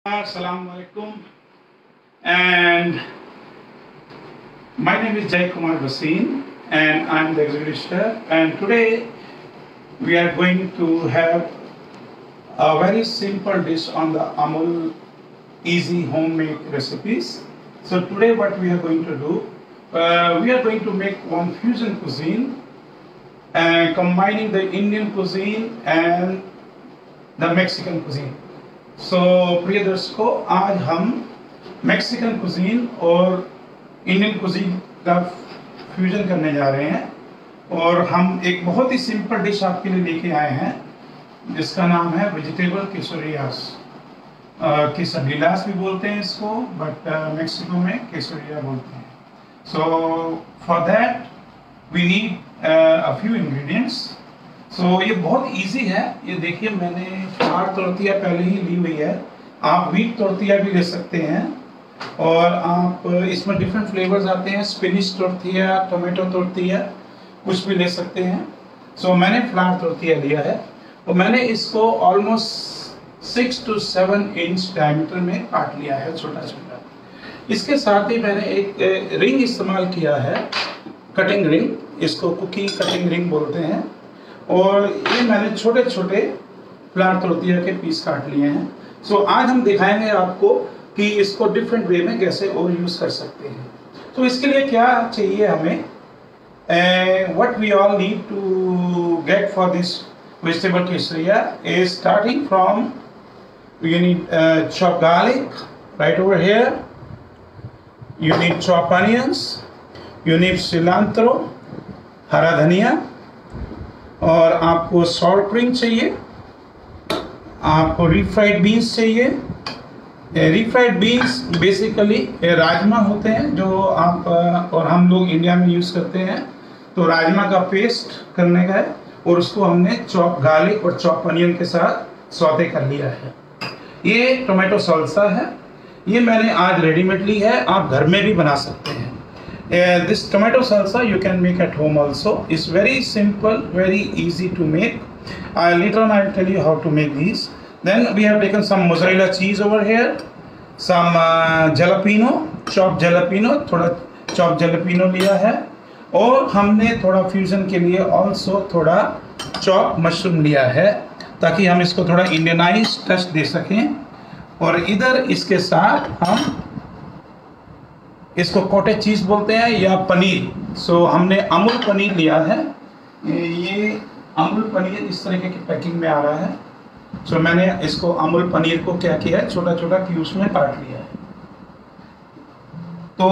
Assalamu alaikum, and my name is Jay Kumar Basin and I'm the executive chef, and today we are going to have a very simple dish on the Amul easy homemade recipes. So today what we are going to do, we are going to make one fusion cuisine combining the Indian cuisine and the Mexican cuisine. सो प्रिय दर्शकों, आज हम Mexican cuisine और Indian cuisine का fusion करने जा रहे हैं और हम एक बहुत ही सिंपल डिश आपके लिए लेके आए हैं जिसका नाम है वेजिटेबल केसोरियास। केसोरियास भी बोलते हैं इसको, बट मेक्सिको में केसोरिया बोलते हैं। So for that we need a few ingredients. So ये बहुत इजी है। ये देखिए, मैंने फ्लावर तोरतिया पहले ही ली हुई है। आप व्हीट तोरतिया भी ले सकते हैं और आप इसमें डिफरेंट फ्लेवर्स आते हैं, स्पिनिश तोरतिया, टोमेटो तोरतिया, कुछ भी ले सकते हैं। सो मैंने फ्लावर तोरतिया लिया है और मैंने इसको ऑलमोस्ट 6 to 7 इंच डायमीटर में काट लिया है, छोटा छोटा। इसके साथ ही मैंने एक रिंग इस्तेमाल किया है, कटिंग रिंग, इसको कुकी कटिंग रिंग बोलते हैं, और ये मैंने छोटे छोटे फ्लावर तोरतिया के पीस काट लिए हैं। सो आज हम दिखाएंगे आपको कि इसको डिफरेंट वे में कैसे और यूज कर सकते हैं। तो इसके लिए क्या चाहिए हमें, what we all need to get for this vegetable quesadilla is starting from you need chop garlic right over here, you need chop onions, you need cilantro, हरा धनिया, और आपको सॉल्ट क्रीम चाहिए, आपको रीफ्राइड बीन्स चाहिए। Refried beans basically rajma होते हैं जो आप और हम लोग इंडिया में यूज़ करते हैं। तो राजमा का पेस्ट करने का है और उसको हमने चॉप गार्लिक और चॉप अनियन के साथ सौते कर लिया है। ये टोमेटो सॉल्सा है, ये मैंने आज रेडीमेड ली है, आप घर में भी बना सकते हैं। This tomato salsa you can make at home also. It's very simple, very easy to make. Later on I will tell you how to make these. Then we have taken some mozzarella cheese over here, some jalapeno, chopped jalapeno, थोड़ा chopped jalapeno लिया है, और हमने थोड़ा fusion के लिए also थोड़ा chopped mushroom लिया है ताकि हम इसको थोड़ा इंडियनाइज टच दे सकें। और इधर इसके साथ हम इसको कॉटेज चीज़ बोलते हैं या पनीर। सो हमने अमूल पनीर लिया है, ये अमूल पनीर इस तरीके की पैकिंग में आ रहा है। सो मैंने इसको अमूल पनीर को क्या किया है, छोटा छोटा क्यूब्स में काट लिया है। तो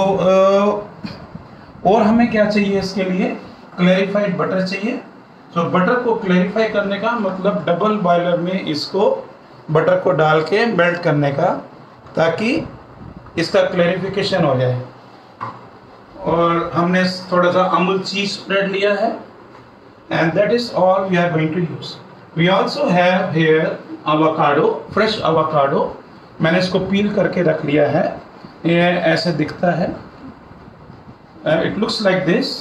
और हमें क्या चाहिए इसके लिए, क्लैरिफाइड बटर चाहिए। सो बटर को क्लैरिफाई करने का मतलब डबल बॉयलर में इसको बटर को डाल के मेल्ट करने का, ताकि इसका क्लैरिफिकेशन हो जाए। और हमने थोड़ा सा अमूल चीज स्प्रेड लिया है, and that is all we are going to use. We also have here avocado, fresh avocado. मैंने इसको पील करके रख लिया है, ये ऐसे दिखता है, it looks like this.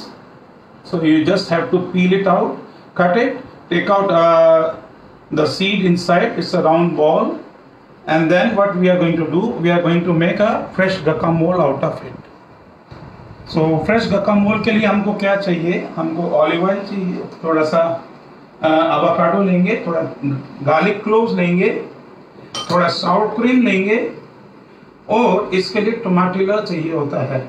So you just have to peel it out, cut it, take out the seed inside, it's a round ball, and then what we are going to do, we are going to make a fresh guacamole out of it. So fresh guacamole के लिए हमको क्या चाहिए, हमको olive oil चाहिए, थोड़ा सा avocado लेंगे, थोड़ा गार्लिक क्लोव्स लेंगे, थोड़ा साउर क्रीम लेंगे, और इसके लिए टमाटिलो चाहिए होता है।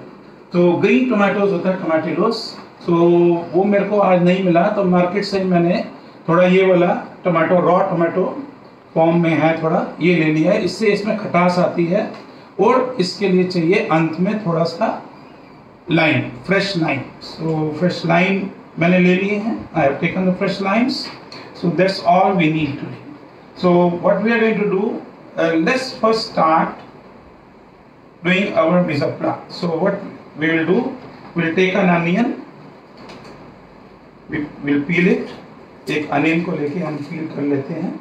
तो ग्रीन टोमेटोज होता है, टमाटिलोस। तो वो मेरे को आज नहीं मिला, तो मार्केट से मैंने थोड़ा ये वाला टमाटो, रॉ टमाटो फॉर्म में है, थोड़ा ये ले लिया है, इससे इसमें खटास आती है। और इसके लिए चाहिए अंत में थोड़ा सा lime, fresh lime. So fresh lime मैंने ले लिए हैं, I have taken the fresh limes. So that's all we need to do. So what we are going to do, let's first start doing our mise en place. So what we will do, we will take an onion, we will peel it. एक onion को लेके हम पील कर लेते हैं।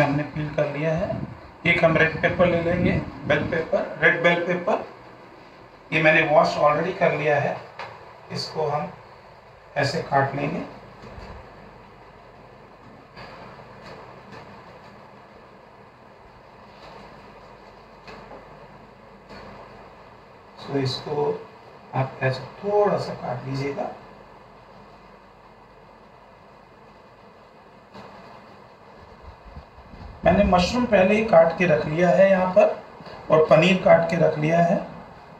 Onion हमने पील कर लिया है। एक हम रेड पेपर ले लेंगे, bell pepper, red bell pepper. ये मैंने वॉश ऑलरेडी कर लिया है। इसको हम ऐसे काट लेंगे। तो इसको आप ऐसे थोड़ा सा काट लीजिएगा। मैंने मशरूम पहले ही काट के रख लिया है यहाँ पर, और पनीर काट के रख लिया है।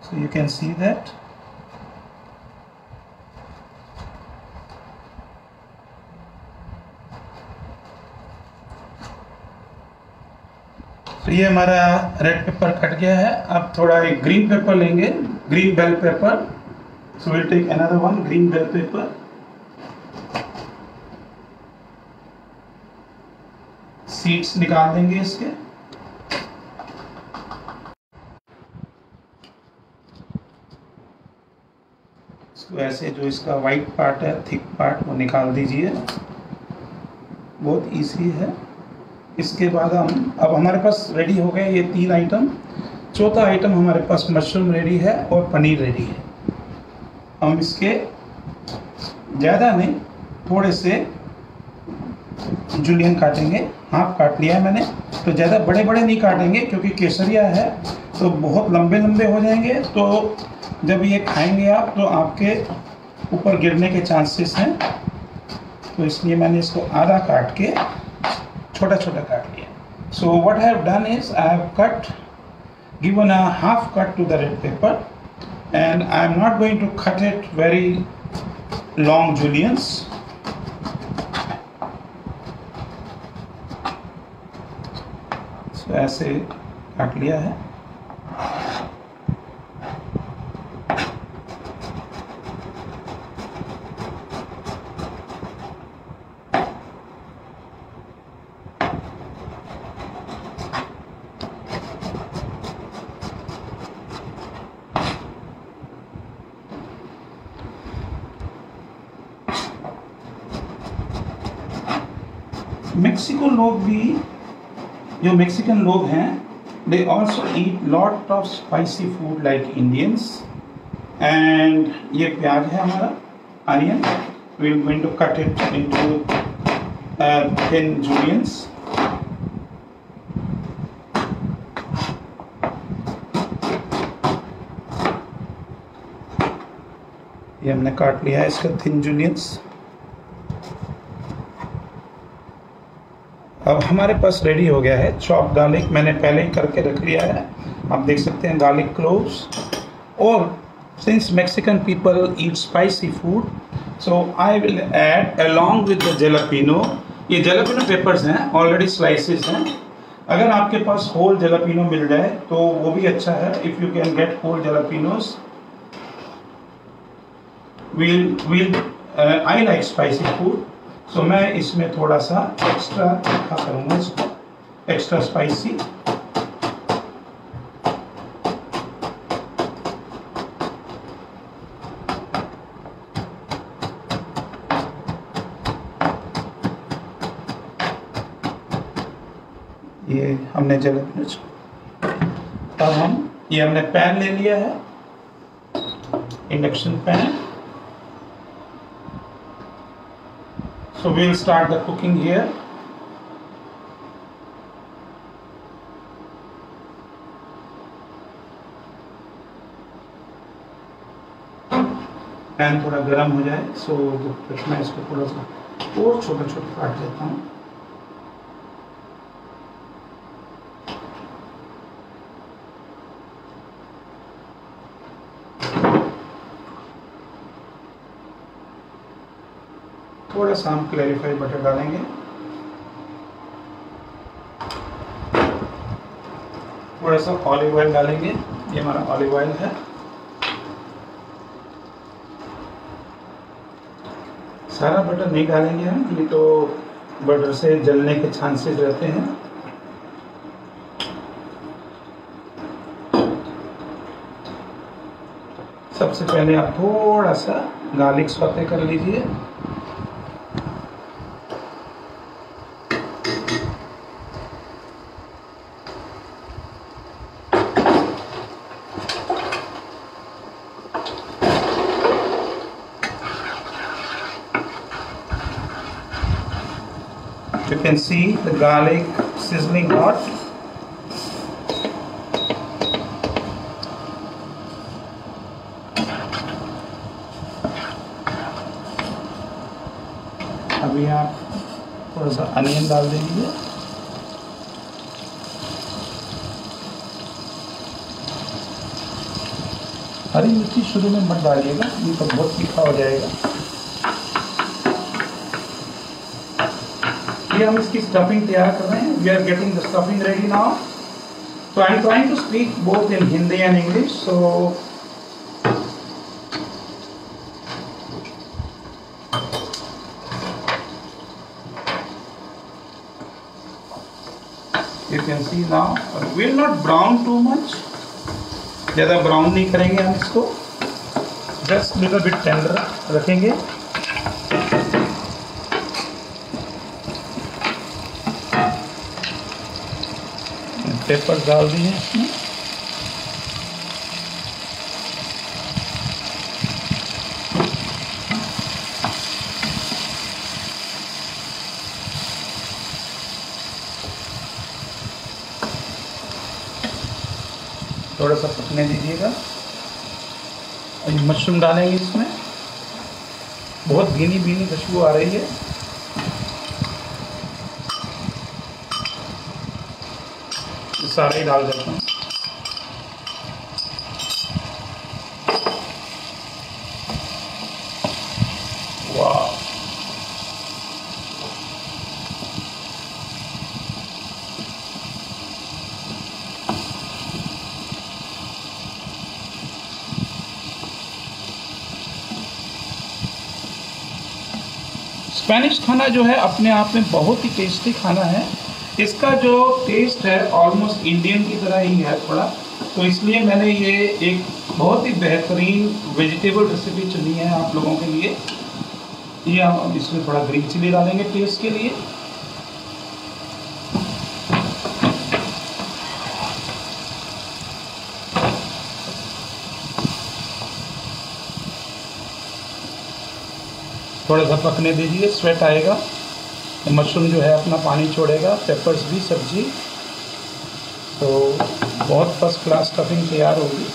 So you can see that. तो ये हमारा रेड पेपर कट गया है। अब थोड़ा एक ग्रीन पेपर लेंगे, green bell pepper. So will take another one green bell pepper. Seeds निकाल देंगे इसके। इसको ऐसे जो इसका वाइट पार्ट है, थिक पार्ट, वो निकाल दीजिए। बहुत इजी है। इसके बाद अब हमारे पास रेडी हो गए ये 3 आइटम। चौथा आइटम हमारे पास मशरूम रेडी है और पनीर रेडी है। हम इसके ज़्यादा नहीं, थोड़े से जूलियन काटेंगे। हाफ काट लिया है मैंने, तो ज़्यादा बड़े बड़े नहीं काटेंगे क्योंकि केसरिया है तो बहुत लंबे लंबे हो जाएंगे। तो जब ये खाएंगे आप तो आपके ऊपर गिरने के चांसेस हैं। तो इसलिए मैंने इसको आधा काट के छोटा छोटा काट लिया। So what I have done is I have given a half cut to the red pepper, and I am not going to cut it very long juliennes. So ऐसे काट लिया है। मेक्सिको लोग भी, जो मेक्सिकन लोग हैं, they also eat lot of spicy food like Indians. And ये प्याज है हमारा, onion. We will going to cut it into thin juliennes. ये हमने काट लिया है इसका थिन जुलियंस। अब हमारे पास रेडी हो गया है चॉप गार्लिक। मैंने पहले ही करके रख लिया है, आप देख सकते हैं, गार्लिक क्लोव्स। और since Mexican people eat spicy food, so I will add along with the jalapeno. ये जलापिनो पेपर्स हैं, ऑलरेडी स्लाइसेस हैं। अगर आपके पास होल जलापिनो मिल जाए तो वो भी अच्छा है। If you can get whole jalapenos, I like spicy food. So मैं इसमें थोड़ा सा एक्स्ट्रा तीखा करूँगा, इसको एक्स्ट्रा स्पाइसी। ये हमने जलापिनोस, अब ये हमने पैन ले लिया है, induction pan. So we'll start the cooking here. Pan थोड़ा गर्म हो जाए, सो जब तक मैं इसको थोड़ा सा और छोटा छोटा काट देता हूँ। थोड़ा सा हम क्लैरिफाई बटर डालेंगे। थोड़ा सा ऑलिव ऑयल डालेंगे। ये हमारा ऑलिव ऑयल है। सारा बटर नहीं डालेंगे हम, ये तो बटर से जलने के चांसेस रहते हैं। सबसे पहले आप थोड़ा सा गार्लिक सौते कर लीजिए। can see the garlic sizzling hot. अभी आप थोड़ा सा अनियन डाल देंगे। हरी मिर्ची शुरू में मत डालिएगा, ये तो बहुत तीखा हो जाएगा। ये हम इसकी स्टफिंग तैयार कर रहे हैं। We are getting the stuffing ready now. So I am trying to speak both in Hindi and English. So you can see now we will not brown too much. ज़्यादा ब्राउन नहीं करेंगे हम इसको, just little bit tender रखेंगे। Paper डाल दिए इसमें। थोड़ा सा पकने दीजिएगा। मशरूम डालेंगे इसमें। बहुत भीनी भीनी खुशबू आ रही है। सारे ही डाल देता हूँ। वाह, स्पेनिश खाना जो है अपने आप में बहुत ही टेस्टी खाना है। इसका जो टेस्ट है ऑलमोस्ट इंडियन की तरह ही है थोड़ा, तो इसलिए मैंने ये एक बहुत ही बेहतरीन वेजिटेबल रेसिपी चुनी है आप लोगों के लिए। ये हम इसमें थोड़ा ग्रीन चिली डालेंगे टेस्ट के लिए। थोड़ा सा पकने दीजिए, स्वेट आएगा तो मशरूम जो है अपना पानी छोड़ेगा, पेपर्स भी, सब्जी, तो बहुत फर्स्ट क्लास स्टफिंग तैयार होगी।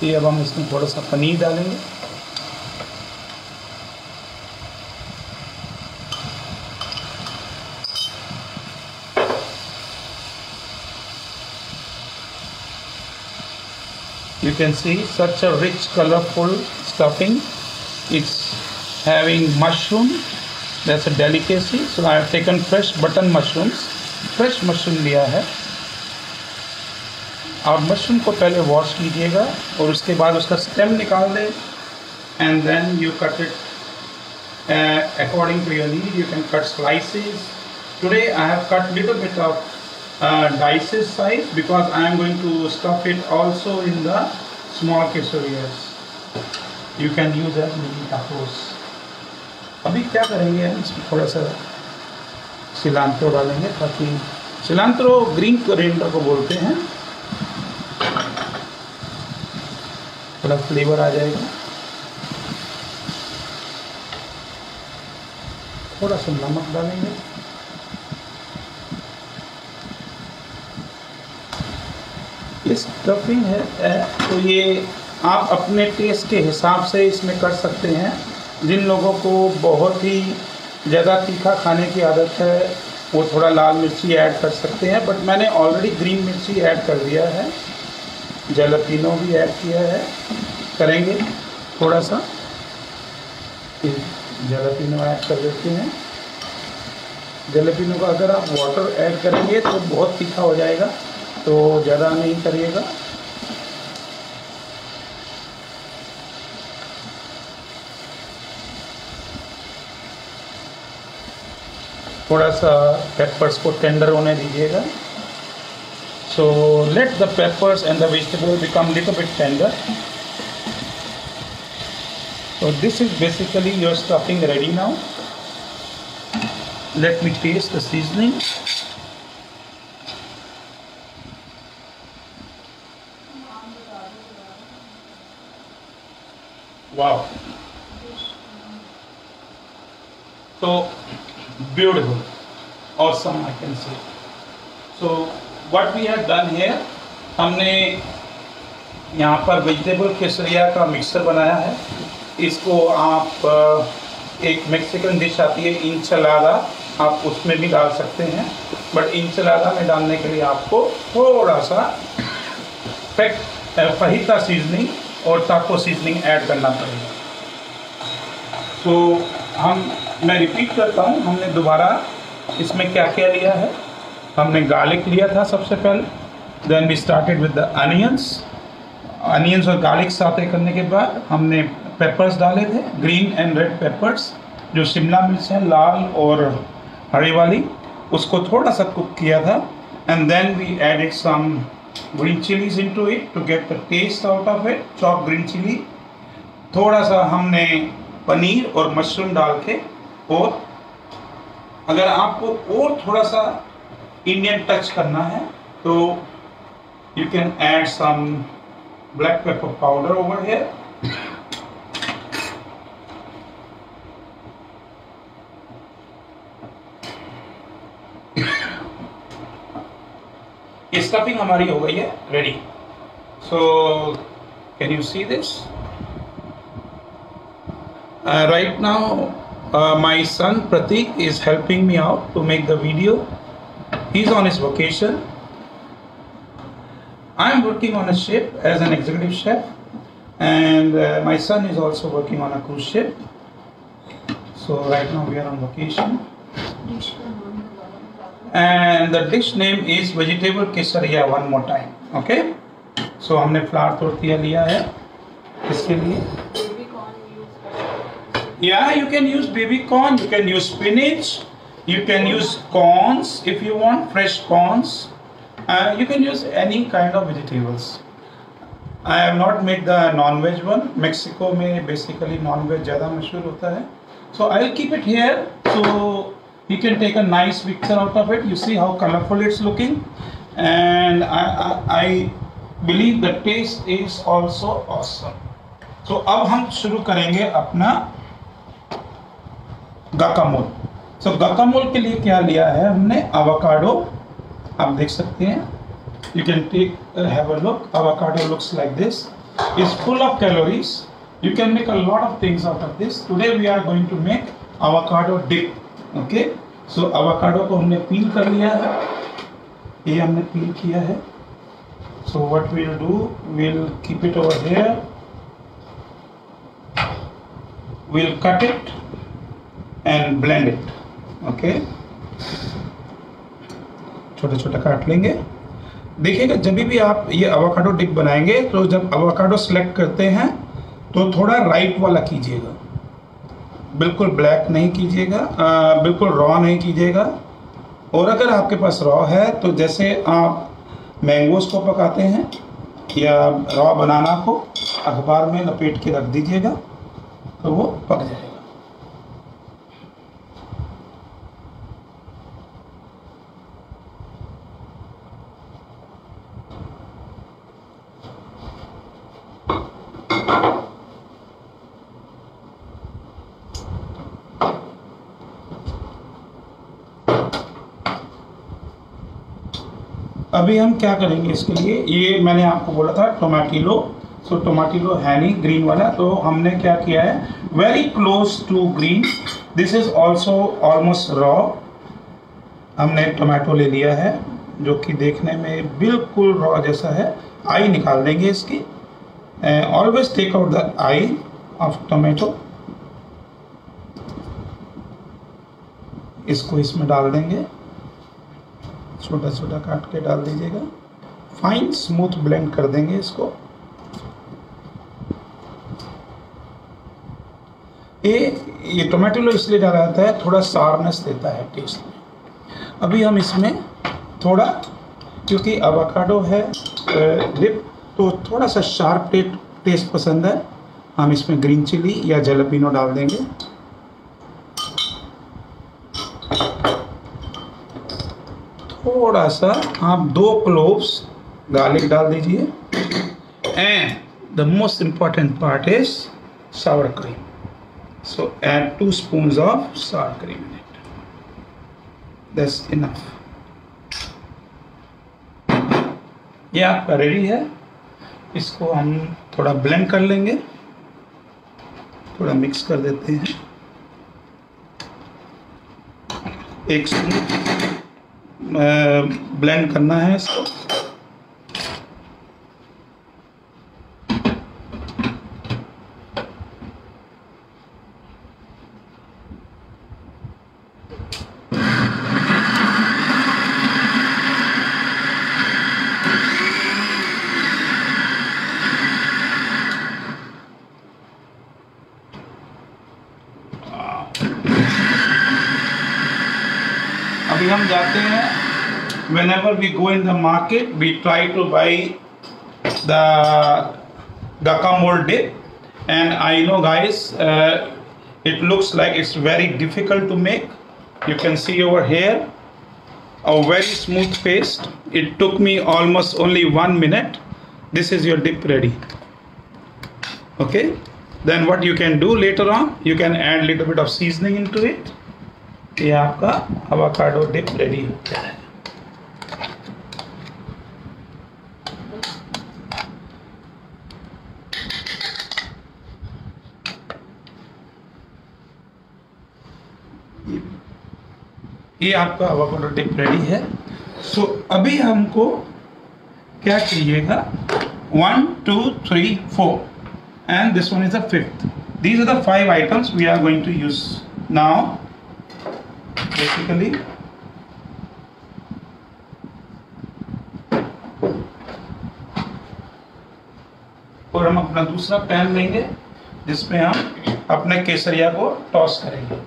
ये अब हम इसमें थोड़ा सा पनीर डालेंगे। You can see such a rich colorful stuffing. It's having mushroom, that's a delicacy. So I have taken fresh button mushrooms, fresh mushroom लिया है। आप मशरूम को पहले वॉश कीजिएगा और उसके बाद उसका स्टेम निकाल दें, and then you cut it according to your need. You can cut slices. Today I have cut little bit of dices size because I am going to stuff it also in the small quesadillas. You can use as mini tacos. अभी क्या करेंगे, इसमें थोड़ा सा cilantro डालेंगे ताकि, cilantro green coriander को बोलते हैं, थोड़ा फ्लेवर आ जाएगा। थोड़ा सा नमक डालेंगे। ये स्टफिंग है तो ये आप अपने टेस्ट के हिसाब से इसमें कर सकते हैं। जिन लोगों को बहुत ही ज़्यादा तीखा खाने की आदत है वो थोड़ा लाल मिर्ची ऐड कर सकते हैं, बट मैंने ऑलरेडी ग्रीन मिर्ची ऐड कर दिया है, जैलापिनो भी ऐड किया है। करेंगे थोड़ा सा जैलापिनो ऐड कर देते हैं। जैलापिनो का अगर आप वाटर ऐड करेंगे तो बहुत तीखा हो जाएगा, तो ज़्यादा नहीं करिएगा। थोड़ा सा पेपर्स को टेंडर होने दीजिएगा। So let the papers and the vegetable become little bit tender. So this is basically your stuffing ready now. Let me taste the seasoning. Wow. So beautiful, awesome, I can say. So what we have done here, हमने यहाँ पर vegetable केसरिया का mixer बनाया है। इसको आप एक Mexican dish आती है इंचलादा, आप उसमें भी डाल सकते हैं, बट इंचलादा में डालने के लिए आपको थोड़ा सा फहीता सीजनिंग और टाको सीजनिंग ऐड करना पड़ेगा। तो मैं रिपीट करता हूँ, हमने दोबारा इसमें क्या क्या लिया है। हमने गार्लिक लिया था सबसे पहले, then we started with the onions और गार्लिक साथे करने के बाद हमने पेपर्स डाले थे, ग्रीन एंड रेड पेपर्स, जो शिमला मिर्च है लाल और हरी वाली, उसको थोड़ा सा कुक किया था। And then we added some green chillies into it to get the taste out of it, chop green chilli. थोड़ा सा हमने पनीर और मशरूम डाल के, और अगर आपको और थोड़ा सा इंडियन टच करना है तो you can add some black pepper powder over here. Stuffing हमारी हो गई है ready. So can you see this? Right now my son Pratik is helping me out to make the video. He's on his vacation. I am working on a ship as an executive chef, and my son is also working on a cruise ship. So right now we are on vacation. And the dish name is vegetable quesadilla. One more time, okay? So हमने flower tortilla लिया है इसके लिए। Yeah, you can use baby corn, you can use spinach, you can use corns if you want, fresh corns. You can use any kind of vegetables. I have not made the non-veg one. Mexico में basically non-veg ज़्यादा मशहूर होता है. So I'll keep it here so you can take a nice picture out of it. You see how colorful it's looking, and I believe the taste is also awesome. So अब हम शुरू करेंगे अपना guacamole. So guacamole के लिए क्या लिया है हमने? avocado. आप देख सकते हैं, you can take have a look. Avocado looks like this. It's full of calories. You can make a lot of things out of this. Today we are going to make avocado dip. Okay, so avocado को हमने पील कर लिया है, ये हमने पील किया है. So what we'll do, we'll keep it over here. We'll cut it and blend it. Okay, छोटा छोटा काट लेंगे. देखिएगा जब भी आप ये एवोकाडो डिप बनाएंगे तो जब एवोकाडो सेलेक्ट करते हैं तो थोड़ा राइट वाला कीजिएगा, बिल्कुल ब्लैक नहीं कीजिएगा, बिल्कुल रॉ नहीं कीजिएगा. और अगर आपके पास रॉ है तो जैसे आप मैंगोस को पकाते हैं या रॉ बनाना को अखबार में लपेट के रख दीजिएगा तो वो पक जाएगा. अभी हम क्या करेंगे इसके लिए, ये मैंने आपको बोला था टोमेटिलो. सो टोमेटिलो है नहीं ग्रीन वाला, तो हमने क्या किया है, very close to green. This is also almost raw. हमने टोमेटो ले लिया है जो कि देखने में बिल्कुल रॉ जैसा है. आई निकाल देंगे इसकी. Always take out the eye of tomato. इसको इसमें डाल देंगे, छोटा छोटा काट के डाल दीजिएगा. फाइन स्मूथ ब्लेंड कर देंगे इसको. ये टोमेटो इसलिए डाला जाता है, थोड़ा सारनेस देता है टेस्ट में. अभी हम इसमें थोड़ा, क्योंकि एवोकाडो है डिप तो थोड़ा सा शार्प टेस्ट पसंद है, हम इसमें ग्रीन चिली या जैलापेनो डाल देंगे. थोड़ा सा आप 2 क्लोव्स गार्लिक डाल दीजिए. And the most important part is Sawar cream. So add 2 spoons of sour cream in it. That's enough. ये आपका रेडी है. इसको हम थोड़ा ब्लेंड कर लेंगे, थोड़ा मिक्स कर देते हैं. 1 स्पून ब्लेंड करना है इसको. अभी हम जाते हैं. Whenever we go in the market, we try to buy the guacamole dip, and I know guys, it looks like it's very difficult to make. You can see over here a very smooth paste. It took me almost only 1 minute. This is your dip ready. Okay, then what you can do later on, you can add little bit of seasoning into it. ये आपका avocado dip ready हो गया है. ये आपका avocado dip ready है. सो अभी हमको क्या चाहिएगा? 1 2 3 4 and this one is the 5th. These are the 5 items we are going to use now. Basically, और हम अपना दूसरा पैन लेंगे जिसमें हम अपने केसरिया को टॉस करेंगे.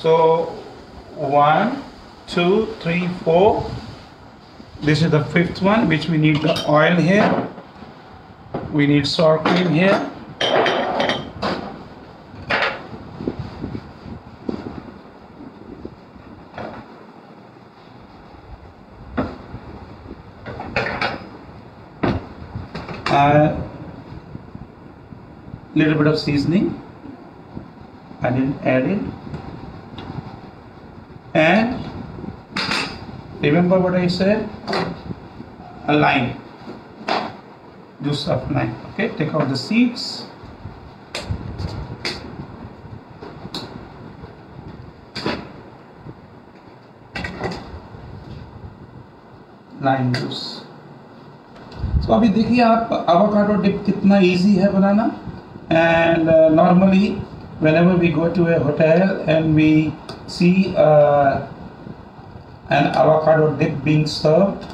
So 1 2 3 4. This is the 5th one, which we need the oil here. We need sour cream here. Little bit of seasoning. I didn't add it. And remember what I said? A lime. Juice of lime. Okay, take out the seeds. Lime juice. So अभी देखिए आप avocado dip कितना easy है बनाना. And normally whenever we go to a hotel and we see an avocado dip being served,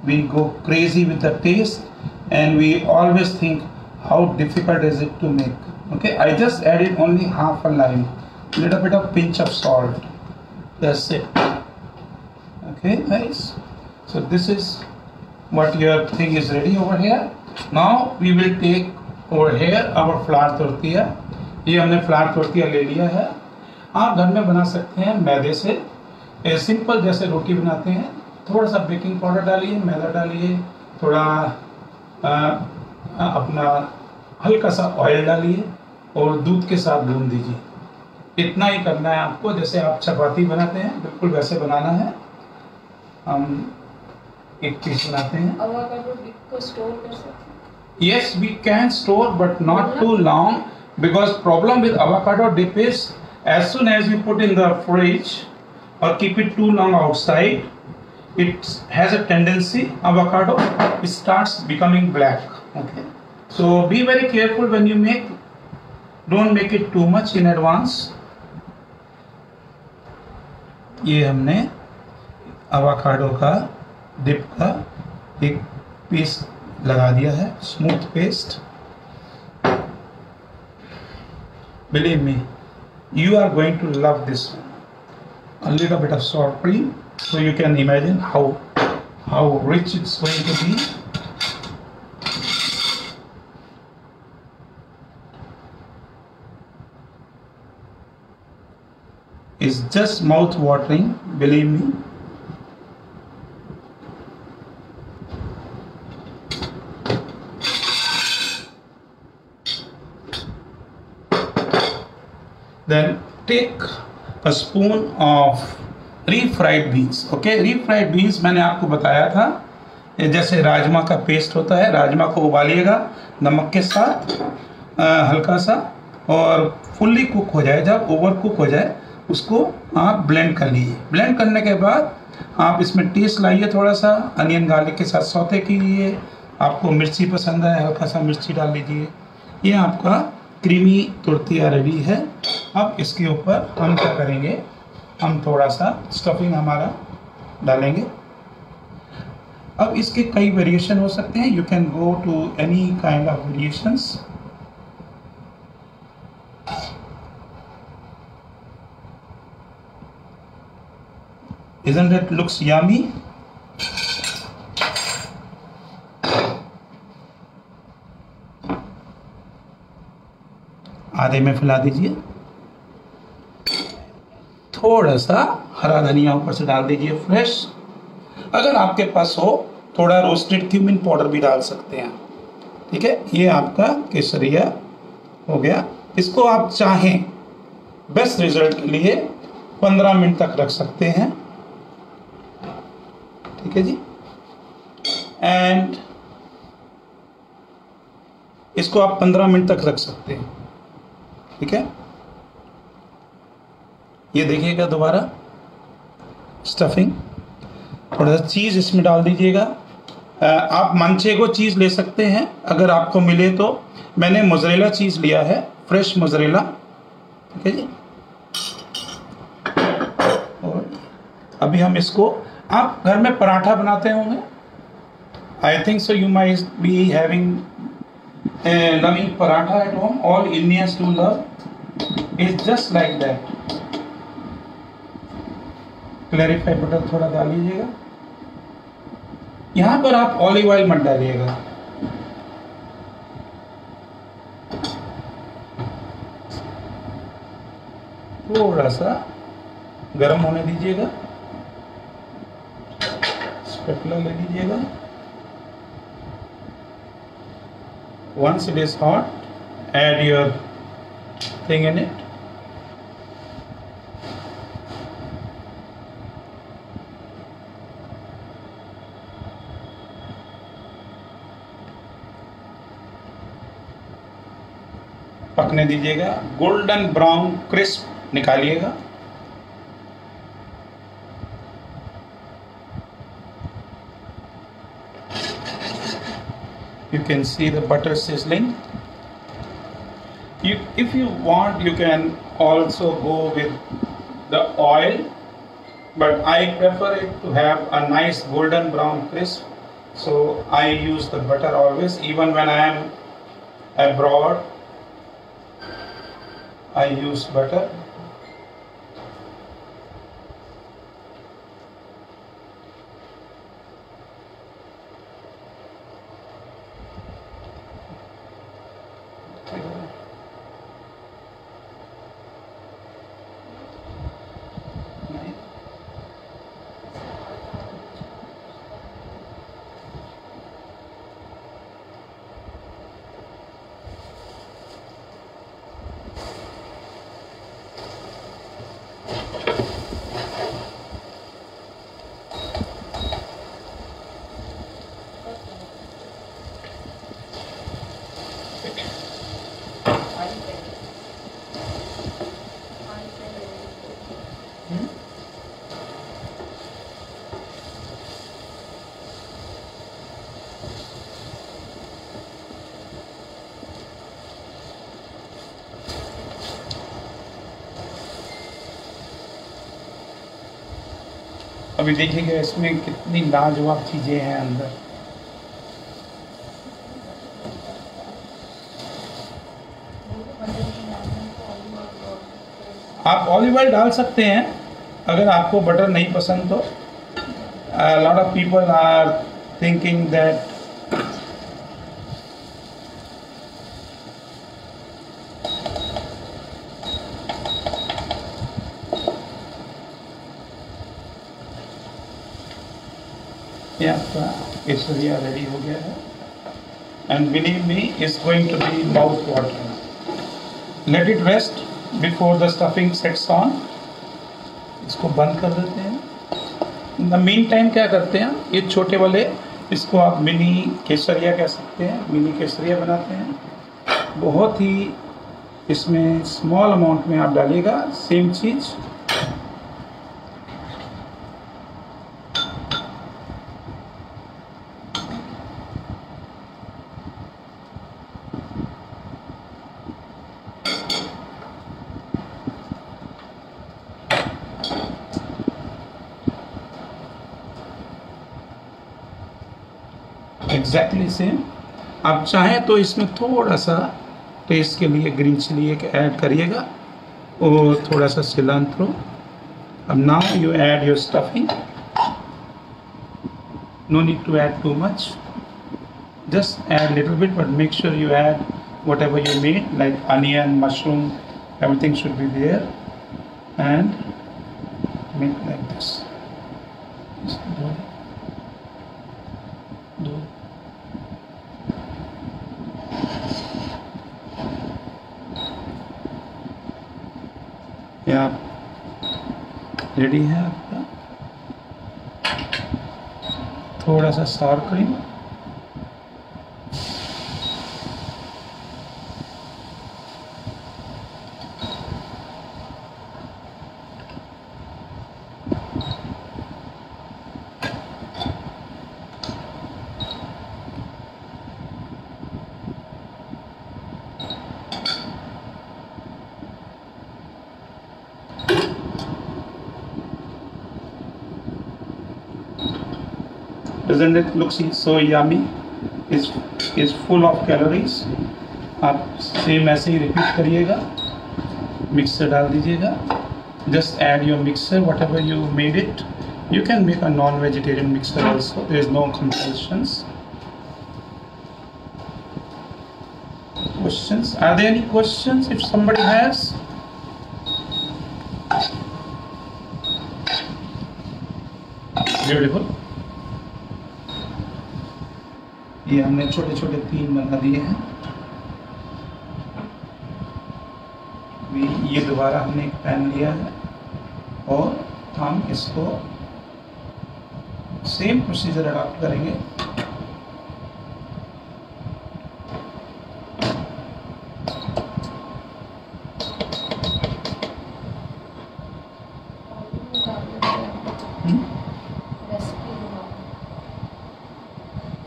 we go crazy with the taste. And we always think how difficult is it to make. Okay, I just added only half a lime, little bit of pinch of salt. That's it. Okay guys, so this is what your thing is ready over here. Now we will take over here our flour tortilla. ये हमने flour tortilla ले लिया है. आप घर में बना सकते हैं मैदे से. सिंपल जैसे रोटी बनाते हैं. थोड़ा सा बेकिंग पाउडर डालिए, मैदा डालिए, थोड़ा अपना हल्का सा ऑयल डालिए और दूध के साथ भून दीजिए. इतना ही करना है आपको. जैसे आप चपाती बनाते हैं बिल्कुल वैसे बनाना है. हम एक पीस बनाते हैं. avocado dip को स्टोर कर सकते हैं? Yes, we can store but not too long, because problem with avocado dip is as soon as you put in the fridge or keep it too long outside, it has a tendency, avocado, it starts becoming black. Okay, so be very careful when you make. Don't make it too much in advance. ये हमने avocado का dip का एक piece लगा दिया है. Smooth paste. Believe me, you are going to love this one. A little bit of sour cream, so you can imagine how rich it's going to be. It's just mouth watering, believe me. Then take a spoon of refried beans. Okay, refried beans मैंने आपको बताया था, जैसे राजमा का paste होता है, राजमा को उबालिएगा नमक के साथ हल्का सा, और फुल्ली कुक हो जाए, जब ओवर कुक हो जाए उसको आप ब्लेंड कर लीजिए। ब्लेंड करने के बाद आप इसमें टेस्ट लाइए, थोड़ा सा अनियन गार्लिक के साथ सौते कीजिए। आपको मिर्ची पसंद है, हल्का सा मिर्ची डाल लीजिए। ये आपका क्रीमी तुरतिया रेडी है। अब इसके ऊपर हम क्या करेंगे, हम थोड़ा सा स्टफिंग हमारा डालेंगे। अब इसके कई वेरिएशन हो सकते हैं, you can go to any kind of variations. Isn't it looks yummy? आधे में फैला दीजिए। थोड़ा सा हरा धनिया ऊपर से डाल दीजिए फ्रेश। अगर आपके पास हो थोड़ा रोस्टेड क्यूमिन पाउडर भी डाल सकते हैं। ठीक है, ये आपका केसरिया हो गया। इसको आप चाहें बेस्ट रिजल्ट के लिए 15 मिनट तक रख सकते हैं। ठीक है जी, एंड इसको आप 15 मिनट तक रख सकते हैं। ठीक है, ये देखिएगा दोबारा स्टफिंग, थोड़ा सा चीज़ इसमें डाल दीजिएगा। आप मंचेगो चीज़ ले सकते हैं अगर आपको मिले तो। मैंने मोज़रेला चीज़ लिया है, फ्रेश मोज़रेला। ठीक है जी, और अभी हम इसको, आप घर में पराठा बनाते होंगे, I think so you might be having loving paratha at home. All Indians do love is just like that. Clarify butter थोड़ा डाल लीजिएगा। यहां पर आप ऑलिव ऑयल मत डालिएगा। थोड़ा सा गरम होने दीजिएगा, स्पैटुला ले लीजिएगा। Once it is hot, add your thing in it. पकने दीजिएगा, गोल्डन ब्राउन क्रिस्प निकालिएगा। You can see the butter sizzling. If you want, you can also go with the oil, but I prefer it to have a nice golden brown crisp. So I use the butter always, even when I am abroad. I use butter. अभी देखिएगा इसमें कितनी लाजवाब चीज़ें हैं अंदर। आप olive oil डाल सकते हैं अगर आपको बटर नहीं पसंद तो। Lot of people are thinking that ये आपका केसरिया रेडी हो गया है, and believe me it's going to be mouth watering. Let it rest before the stuffing sets on, इसको बंद कर देते हैं। इन द मीन टाइम क्या करते हैं, ये छोटे वाले, इसको आप मिनी केसरिया कह सकते हैं, मिनी केसरिया बनाते हैं। बहुत ही इसमें स्मॉल अमाउंट में आप डालिएगा, सेम चीज़। Exactly same. आप चाहें तो इसमें थोड़ा सा टेस्ट के लिए ग्रीन चिली एक ऐड करिएगा और थोड़ा सा सिलांट्रो। अब now you add your stuffing, no need to add too much, just add little bit, but make sure you add whatever you made, like onion, mushroom, everything should be there, and make like this. Do. या ready है आपका थोड़ा सा सावर cream, doesn't it look so yummy? is full of calories. आप same ऐसे ही repeat करिएगा, mixer डाल दीजिएगा, just add your mixer whatever you made it. You can make a non-vegetarian mixer also, there is no compulsions. Questions? Are there any questions if somebody has? Beautiful. ये हमने छोटे छोटे 3 बना दिए हैं। ये दोबारा हमने एक पैन लिया है और हम इसको सेम प्रोसीजर अडॉप्ट करेंगे।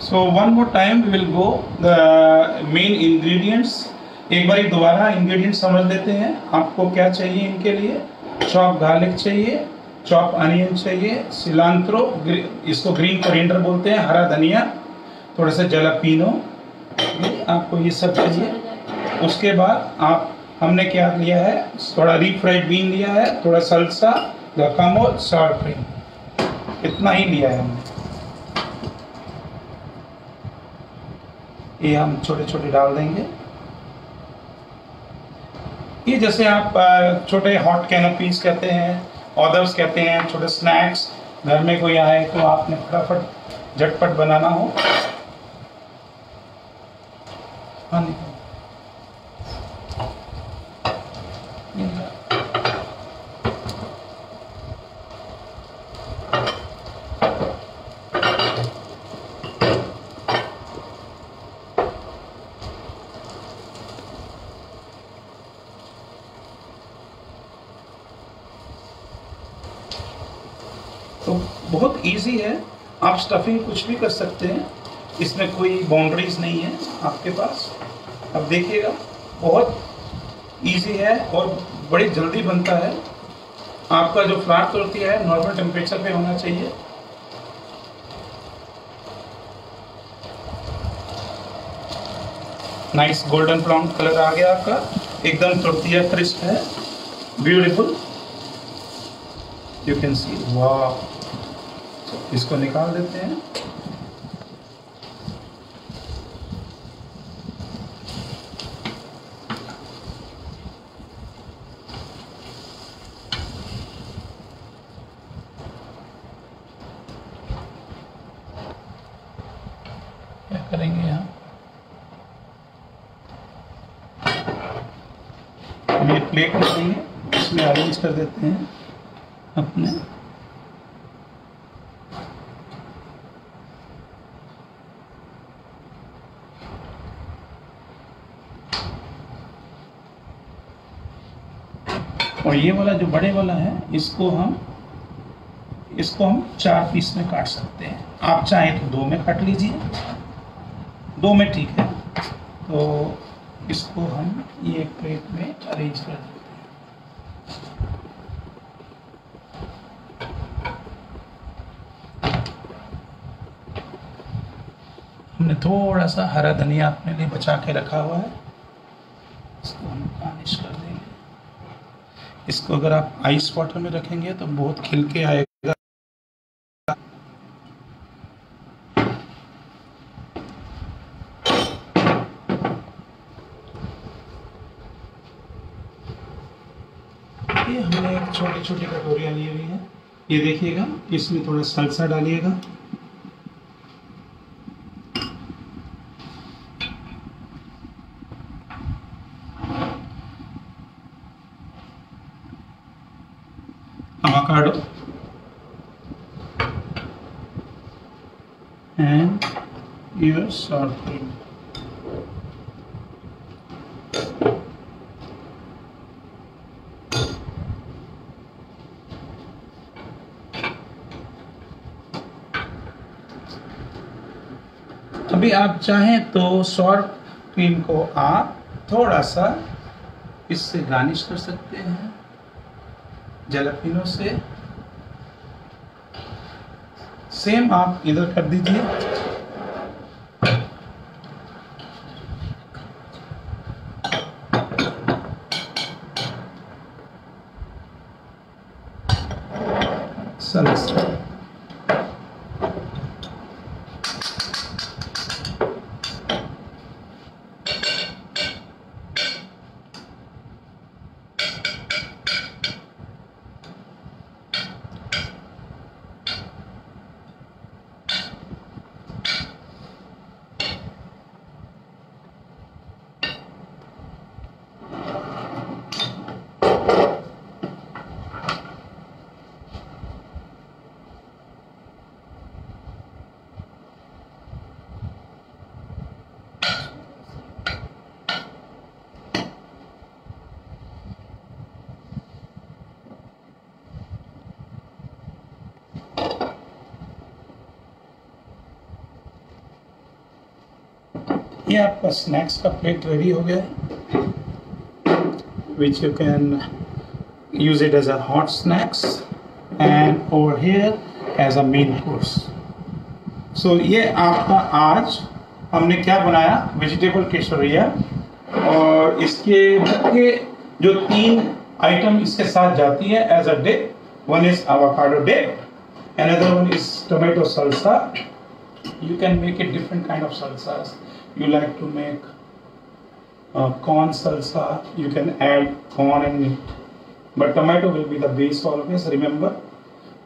So one more time we will go the main ingredients. एक बार दोबारा इंग्रेडिएंट्स समझ लेते हैं। आपको क्या चाहिए इनके लिए? चॉप गार्लिक चाहिए, चॉप अनियन चाहिए, सिलांट्रो, इसको ग्रीन कोरिएंडर बोलते हैं, हरा धनिया, थोड़ा सा जलापीनो, आपको ये सब चाहिए। उसके बाद आप हमने क्या लिया है, थोड़ा रीफ्राइड बीन लिया है, थोड़ा सल्सा, guacamole, sour cream, इतना ही लिया है हमने। ये हम छोटे छोटे डाल देंगे। ये जैसे आप छोटे हॉट कैनोपीज कहते हैं, ऑर्डर्स कहते हैं, छोटे स्नैक्स, घर में कोई आए तो आपने फटाफट झटपट बनाना हो। हाँ तो बहुत इजी है, आप स्टफिंग कुछ भी कर सकते हैं, इसमें कोई बाउंड्रीज नहीं है आपके पास। अब देखिएगा बहुत इजी है और बड़ी जल्दी बनता है। आपका जो फ्लावर तोड़ती है नॉर्मल टेम्परेचर पे होना चाहिए। नाइस गोल्डन ब्राउन कलर आ गया आपका, एकदम तोड़तिया क्रिस्प है, ब्यूटीफुल, यू कैन सी। वाह, इसको निकाल देते हैं। क्या करेंगे यहाँ, प्लेट ले लेंगे, इसमें अरेंज कर देते हैं अपने। और ये वाला जो बड़े वाला है इसको हम 4 पीस में काट सकते हैं। आप चाहें तो 2 में काट लीजिए, 2 में ठीक है। तो इसको हम ये प्लेट में अरेंज कर देते हैं। हमने थोड़ा सा हरा धनिया अपने लिए बचा के रखा हुआ है, इसको हम गार्निश कर देंगे। इसको अगर आप आइस वाटर में रखेंगे तो बहुत खिल के आएगा। ये हमने एक छोटी छोटी कटोरियाँ ली हुई है, ये देखिएगा, इसमें थोड़ा सल्सा डालिएगा। avocado and your sour cream. अभी आप चाहें तो सॉर क्रीम को आप थोड़ा सा इससे गार्निश कर सकते हैं, जैलापिनो से। सेम आप इधर कर दीजिए। सल्सा ये आपका स्नैक्स का प्लेट रेडी हो गया है, which you can use it as a hot snacks and over here as a main course. So ये आपका आज हमने क्या बनाया, वेजिटेबल केसरिया। और इसके मुख्य जो 3 आइटम इसके साथ जाती है as a dip, one is avocado dip, another one is tomato salsa. You can make it different kind of salsas. You like to make corn salsa, you can add corn in it, but tomato will be the base always. Remember,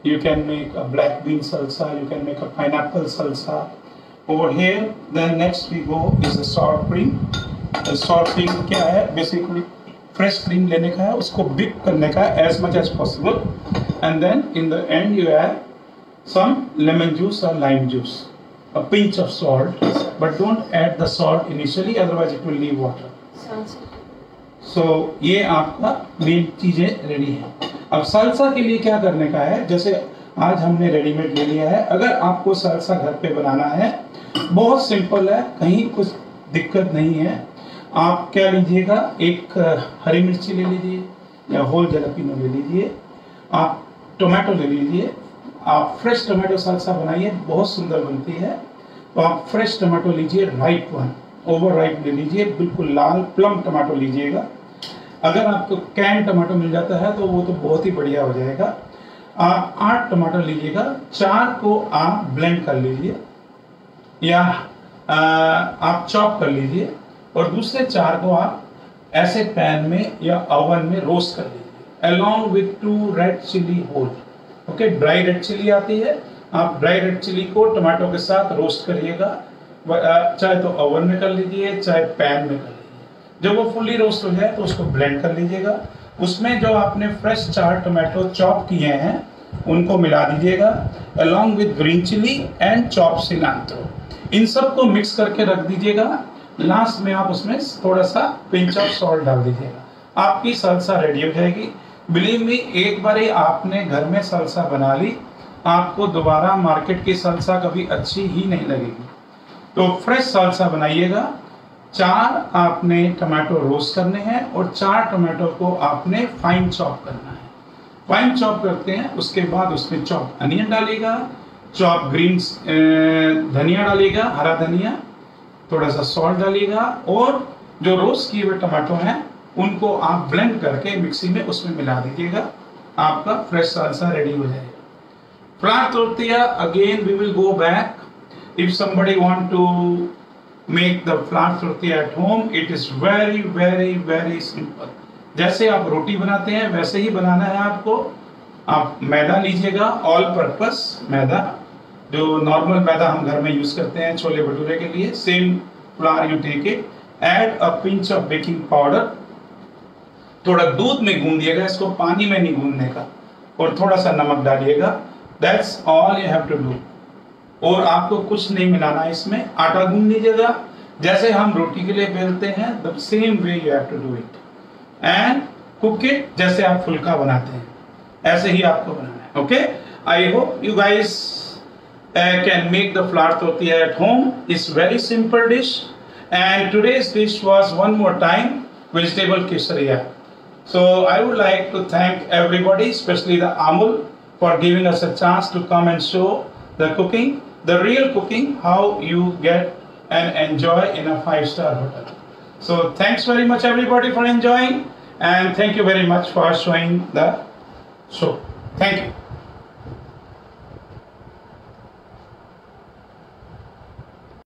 you can make a black bean salsa, you can make a pineapple salsa. Over here, then next we go is the sour cream. The sour cream क्या है, basically fresh cream लेने का है, उसको whip करने का है as much as possible, and then in the end you add some lemon juice or lime juice, a pinch of salt, but don't add the salt initially, otherwise it will leave water. So ये आपका main चीजें ready है। अब salsa के लिए क्या करने का है, जैसे आज हमने रेडीमेड ले लिया है। अगर आपको सालसा घर पे बनाना है, बहुत सिंपल है, कहीं कुछ दिक्कत नहीं है। आप क्या लीजिएगा, एक हरी मिर्ची ले लीजिए या होल जैलापिनो ले लीजिए, आप टोमेटो ले लीजिए, आप फ्रेश टोमेटो सालसा बनाइए, बहुत सुंदर बनती है। तो आप फ्रेश टमाटो लीजिए, राइप वन, ओवर राइप ले लीजिए, बिल्कुल लाल प्लम टमाटो लीजिएगा। अगर आपको कैन टमाटो मिल जाता है तो वो तो बहुत ही बढ़िया हो जाएगा। आप 8 टमाटर लीजिएगा, 4 को आप ब्लेंड कर लीजिए या आप चॉप कर लीजिए, और दूसरे 4 को आप ऐसे पैन में या ओवन में रोस्ट कर लीजिए along with 2 red chilli whole. Okay, dry red chilli आती है, आप ड्राई रेड चिली को टमाटो के साथ रोस्ट करिएगा, चाहे तो ओवन में कर लीजिए चाहे पैन में कर लीजिए। जब वो फुल्ली रोस्ट हो जाए तो उसको ब्लेंड कर लीजिएगा। उसमें जो आपने फ्रेश 4 टोमेटो चॉप किए हैं उनको मिला दीजिएगा, along with green chili and chop cilantro. इन सबको मिक्स करके रख दीजिएगा। लास्ट में आप उसमें थोड़ा सा पिंच ऑफ सॉल्ट डाल दीजिएगा, आपकी सल्सा रेडी हो जाएगी। बिलीव मी, एक बार ही आपने घर में सल्सा बना ली, आपको दोबारा मार्केट की सल्सा कभी अच्छी ही नहीं लगेगी। तो फ्रेश सल्सा बनाइएगा। 4 आपने टमाटो रोस्ट करने हैं और 4 टमाटो को आपने फाइन चॉप करना है। फाइन चॉप करते हैं, उसके बाद उसमें चॉप अनियन डालिएगा, चॉप ग्रीन धनिया डालिएगा, हरा धनिया, थोड़ा सा सॉल्ट डालिएगा और जो रोस्ट किए हुए टमाटो हैं उनको आप ब्लेंड करके मिक्सी में उसमें मिला दीजिएगा। आपका फ्रेश सालसा रेडी हो जाएगा। Flour tortilla, again we will go back. If somebody want to make the flour tortilla at home, it is very very very simple. जैसे आप रोटी बनाते हैं वैसे ही बनाना है आपको। आप मैदा लीजिएगा, ऑल पर्पस मैदा, जो नॉर्मल मैदा हम घर में यूज करते हैं छोले भटूरे के लिए, same flour you take it, add a pinch of baking powder, थोड़ा दूध में गूंदिएगा, इसको पानी में नहीं गूंदने का, और थोड़ा सा नमक डालिएगा। That's all you have to do. और आपको कुछ नहीं मिलाना इसमें। आटा गूंद लीजिएगा जैसे हम रोटी के लिए बेलते हैं, the same way you have to do it and cook it जैसे आप फुल्का बनाते हैं, ऐसे ही आपको बनाना है। Okay, I hope you guys can make the flour tortilla at home. It's very simple dish, and today's dish was one more time vegetable quesadilla. So I would like to thank everybody, especially the Amul, for giving us a chance to come and show the cooking, the real cooking, how you get and enjoy in a 5-star hotel. So thanks very much everybody for enjoying, and thank you very much for showing the show. Thank you.